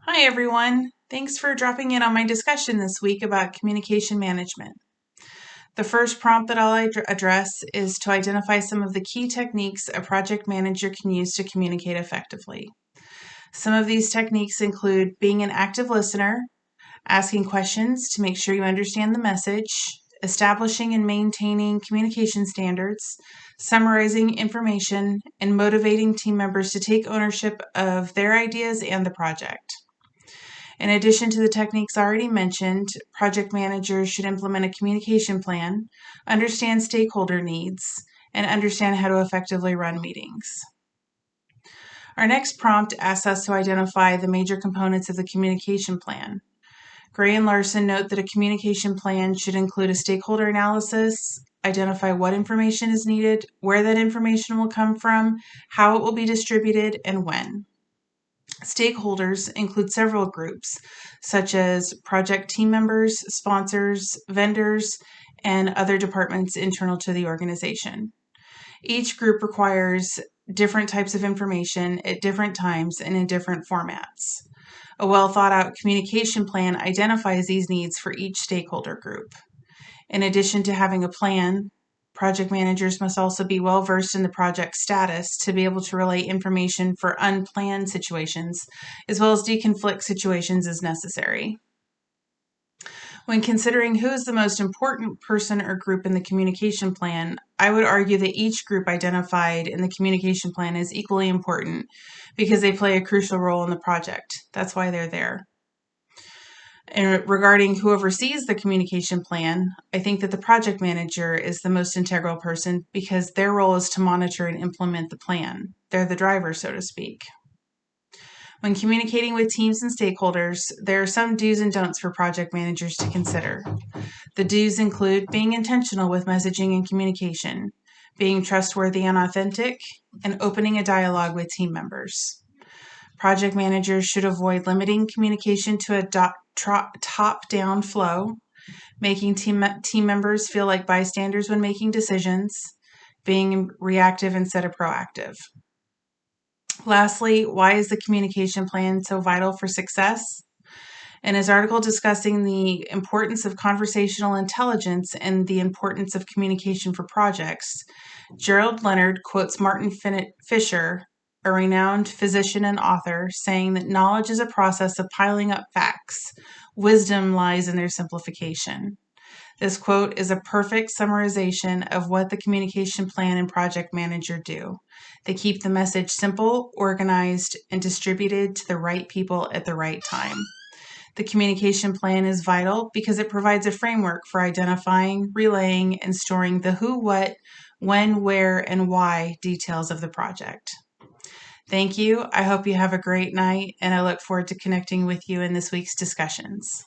Hi everyone. Thanks for dropping in on my discussion this week about communication management. The first prompt that I'll address is to identify some of the key techniques a project manager can use to communicate effectively. Some of these techniques include being an active listener, asking questions to make sure you understand the message, establishing and maintaining communication standards, summarizing information, and motivating team members to take ownership of their ideas and the project. In addition to the techniques already mentioned, project managers should implement a communication plan, understand stakeholder needs, and understand how to effectively run meetings. Our next prompt asks us to identify the major components of the communication plan. Gray and Larson note that a communication plan should include a stakeholder analysis, identify what information is needed, where that information will come from, how it will be distributed, and when. Stakeholders include several groups, such as project team members, sponsors, vendors, and other departments internal to the organization. Each group requires different types of information at different times and in different formats. A well thought out communication plan identifies these needs for each stakeholder group. In addition to having a plan, project managers must also be well versed in the project status to be able to relay information for unplanned situations, as well as deconflict situations as necessary. When considering who is the most important person or group in the communication plan, I would argue that each group identified in the communication plan is equally important because they play a crucial role in the project. That's why they're there. And regarding who oversees the communication plan, I think that the project manager is the most integral person because their role is to monitor and implement the plan. They're the driver, so to speak. When communicating with teams and stakeholders, there are some do's and don'ts for project managers to consider. The do's include being intentional with messaging and communication, being trustworthy and authentic, and opening a dialogue with team members. Project managers should avoid limiting communication to a top-down flow, making team members feel like bystanders when making decisions, being reactive instead of proactive. Lastly, why is the communication plan so vital for success? In his article discussing the importance of conversational intelligence and the importance of communication for projects, Gerald Leonard quotes Martin Fisher, a renowned physician and author, saying that knowledge is a process of piling up facts. Wisdom lies in their simplification. This quote is a perfect summarization of what the communication plan and project manager do. They keep the message simple, organized, and distributed to the right people at the right time. The communication plan is vital because it provides a framework for identifying, relaying, and storing the who, what, when, where, and why details of the project. Thank you. I hope you have a great night, and I look forward to connecting with you in this week's discussions.